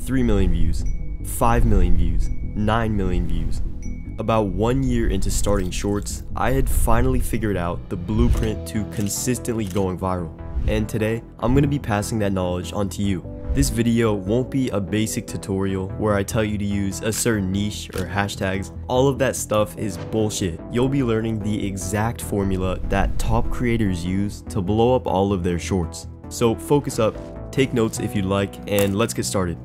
3 million views, 5 million views, 9 million views. About 1 year into starting shorts, I had finally figured out the blueprint to consistently going viral. And today, I'm going to be passing that knowledge on to you. This video won't be a basic tutorial where I tell you to use a certain niche or hashtags. All of that stuff is bullshit. You'll be learning the exact formula that top creators use to blow up all of their shorts. So focus up, take notes if you'd like, and let's get started.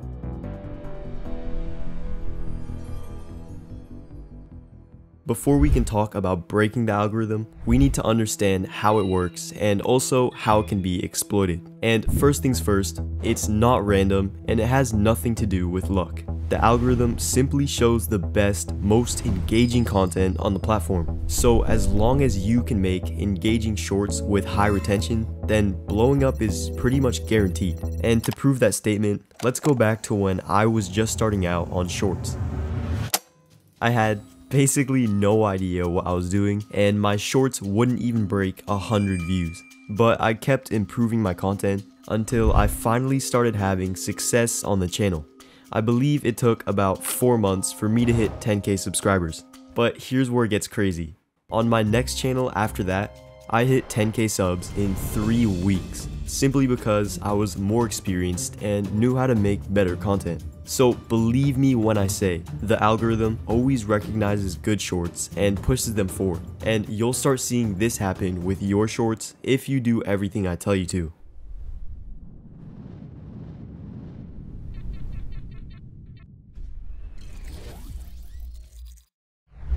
Before we can talk about breaking the algorithm, we need to understand how it works and also how it can be exploited. And first things first, it's not random and it has nothing to do with luck. The algorithm simply shows the best, most engaging content on the platform. So as long as you can make engaging shorts with high retention, then blowing up is pretty much guaranteed. And to prove that statement, let's go back to when I was just starting out on shorts. I had basically no idea what I was doing, and my shorts wouldn't even break 100 views. But I kept improving my content until I finally started having success on the channel. I believe it took about 4 months for me to hit 10k subscribers. But here's where it gets crazy. On my next channel after that, I hit 10k subs in 3 weeks, simply because I was more experienced and knew how to make better content. So believe me when I say, the algorithm always recognizes good shorts and pushes them forward. And you'll start seeing this happen with your shorts if you do everything I tell you to.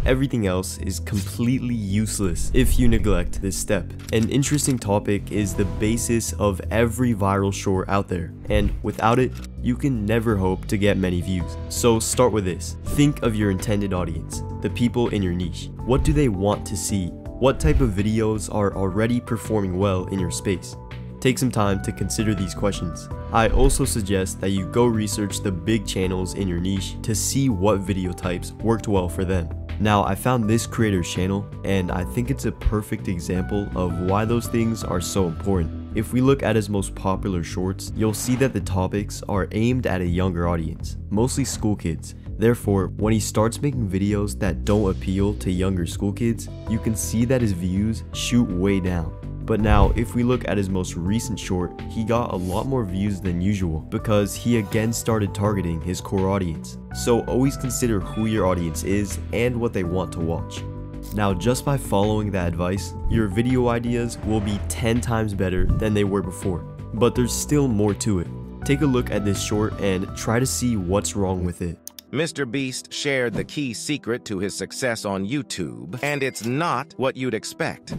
Everything else is completely useless if you neglect this step. An interesting topic is the basis of every viral short out there, and without it, you can never hope to get many views. So start with this. Think of your intended audience, the people in your niche. What do they want to see? What type of videos are already performing well in your space? Take some time to consider these questions. I also suggest that you go research the big channels in your niche to see what video types worked well for them. Now, I found this creator's channel, and I think it's a perfect example of why those things are so important. If we look at his most popular shorts, you'll see that the topics are aimed at a younger audience, mostly school kids. Therefore, when he starts making videos that don't appeal to younger school kids, you can see that his views shoot way down. But now, if we look at his most recent short, he got a lot more views than usual because he again started targeting his core audience. So always consider who your audience is and what they want to watch. Now, just by following that advice, your video ideas will be 10 times better than they were before. But there's still more to it. Take a look at this short and try to see what's wrong with it. Mr. Beast shared the key secret to his success on YouTube, and it's not what you'd expect.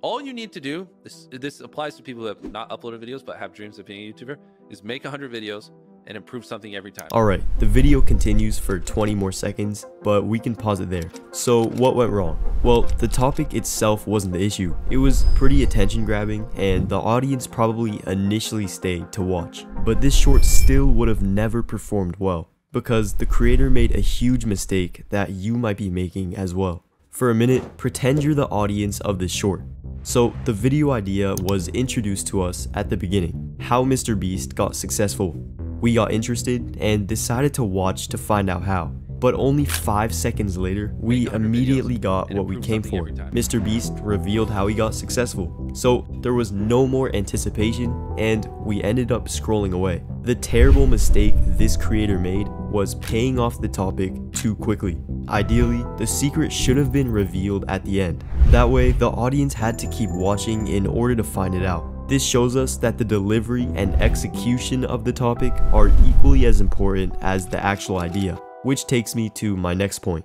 All you need to do, this applies to people who have not uploaded videos but have dreams of being a YouTuber, is make 100 videos and improve something every time. Alright, the video continues for 20 more seconds, but we can pause it there. So what went wrong? Well, the topic itself wasn't the issue. It was pretty attention grabbing, and the audience probably initially stayed to watch. But this short still would have never performed well, because the creator made a huge mistake that you might be making as well. For a minute, pretend you're the audience of this short. So the video idea was introduced to us at the beginning, how Mr. Beast got successful. We got interested and decided to watch to find out how. But only 5 seconds later, we immediately got what we came for. Mr. Beast revealed how he got successful. So there was no more anticipation and we ended up scrolling away. The terrible mistake this creator made was paying off the topic too quickly. Ideally, the secret should have been revealed at the end. That way, the audience had to keep watching in order to find it out. This shows us that the delivery and execution of the topic are equally as important as the actual idea. Which takes me to my next point.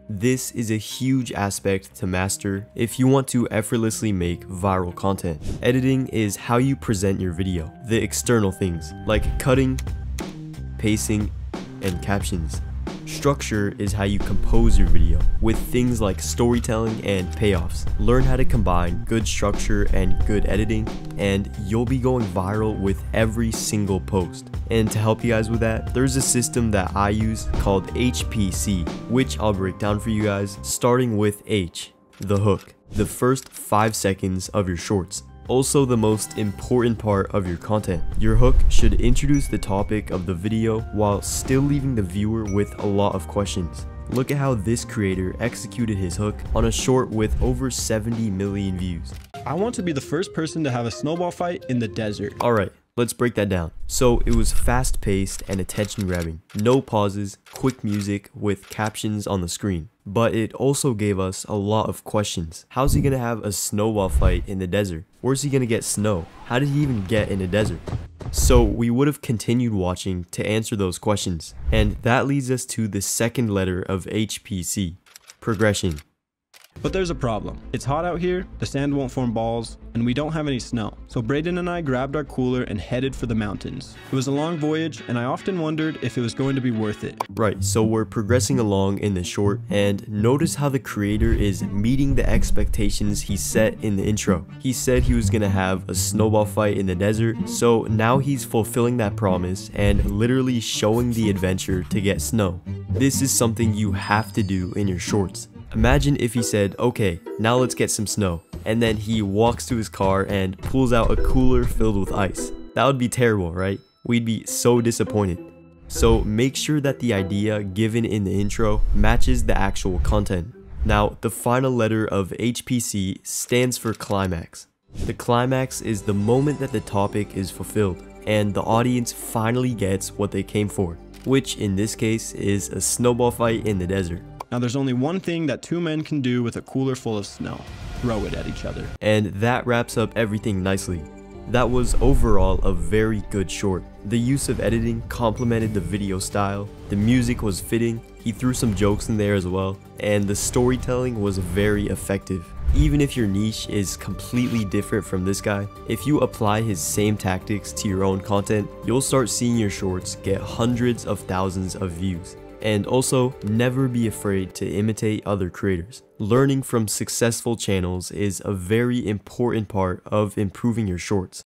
This is a huge aspect to master if you want to effortlessly make viral content. Editing is how you present your video, the external things like cutting, pacing, and captions. Structure is how you compose your video, with things like storytelling and payoffs. Learn how to combine good structure and good editing, and you'll be going viral with every single post. And to help you guys with that, there's a system that I use called HPC, which I'll break down for you guys, starting with H, the hook. the first 5 seconds of your shorts. Also the most important part of your content. Your hook should introduce the topic of the video while still leaving the viewer with a lot of questions. Look at how this creator executed his hook on a short with over 70 million views. I want to be the first person to have a snowball fight in the desert. Alright, let's break that down. So it was fast paced and attention grabbing. No pauses, quick music with captions on the screen. But it also gave us a lot of questions. How's he gonna have a snowball fight in the desert? Where's he gonna get snow? How did he even get in a desert? So we would have continued watching to answer those questions. And that leads us to the second letter of HPC, progression. But there's a problem. It's hot out here, the sand won't form balls, and we don't have any snow. So Braden and I grabbed our cooler and headed for the mountains. It was a long voyage, and I often wondered if it was going to be worth it. Right, so we're progressing along in the short, and notice how the creator is meeting the expectations he set in the intro. He said he was gonna have a snowball fight in the desert, so now he's fulfilling that promise and literally showing the adventure to get snow. This is something you have to do in your shorts. Imagine if he said, okay, now let's get some snow, and then he walks to his car and pulls out a cooler filled with ice. That would be terrible, right? We'd be so disappointed. So make sure that the idea given in the intro matches the actual content. Now, the final letter of HPC stands for climax. The climax is the moment that the topic is fulfilled, and the audience finally gets what they came for, which in this case is a snowball fight in the desert. Now there's only one thing that two men can do with a cooler full of snow. Throw it at each other. And that wraps up everything nicely. That was overall a very good short. The use of editing complemented the video style, the music was fitting, he threw some jokes in there as well, and the storytelling was very effective. Even if your niche is completely different from this guy, if you apply his same tactics to your own content, you'll start seeing your shorts get hundreds of thousands of views. And also, never be afraid to imitate other creators. Learning from successful channels is a very important part of improving your shorts.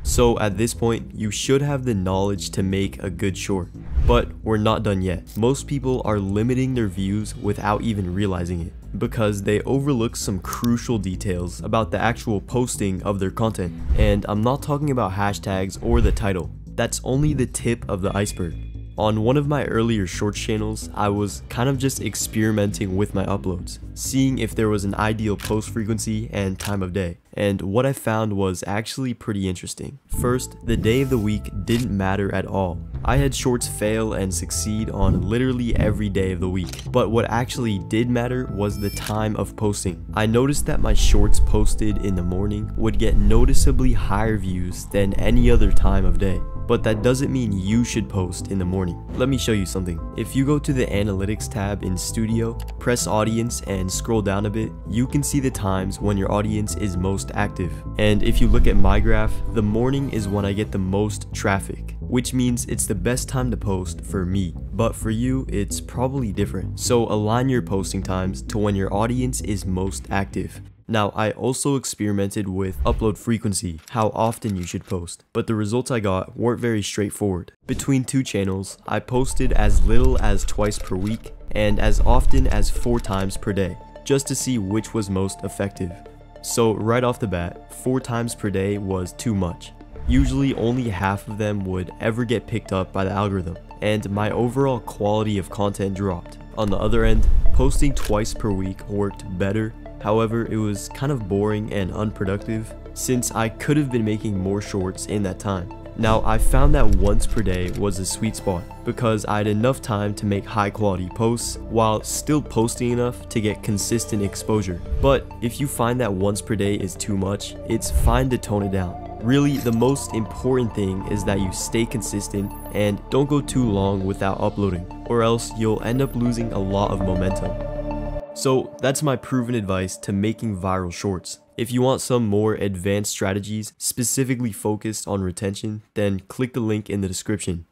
So at this point, you should have the knowledge to make a good short. But we're not done yet. Most people are limiting their views without even realizing it, because they overlook some crucial details about the actual posting of their content. And I'm not talking about hashtags or the title. That's only the tip of the iceberg. On one of my earlier shorts channels, I was kind of just experimenting with my uploads, seeing if there was an ideal post frequency and time of day. And what I found was actually pretty interesting. First, the day of the week didn't matter at all. I had shorts fail and succeed on literally every day of the week. But what actually did matter was the time of posting. I noticed that my shorts posted in the morning would get noticeably higher views than any other time of day. But that doesn't mean you should post in the morning. Let me show you something. If you go to the analytics tab in Studio, press audience and scroll down a bit, you can see the times when your audience is most active. And if you look at my graph, the morning is when I get the most traffic, which means it's the best time to post for me. But for you, it's probably different. So align your posting times to when your audience is most active. Now, I also experimented with upload frequency, how often you should post, but the results I got weren't very straightforward. Between two channels, I posted as little as twice per week and as often as 4 times per day, just to see which was most effective. So right off the bat, 4 times per day was too much. Usually only half of them would ever get picked up by the algorithm, and my overall quality of content dropped. On the other end, posting twice per week worked better. However, it was kind of boring and unproductive since I could have been making more shorts in that time. Now, I found that once per day was a sweet spot because I had enough time to make high quality posts while still posting enough to get consistent exposure. But if you find that once per day is too much, it's fine to tone it down. Really, the most important thing is that you stay consistent and don't go too long without uploading, or else you'll end up losing a lot of momentum. So that's my proven advice to making viral shorts. If you want some more advanced strategies specifically focused on retention, then click the link in the description.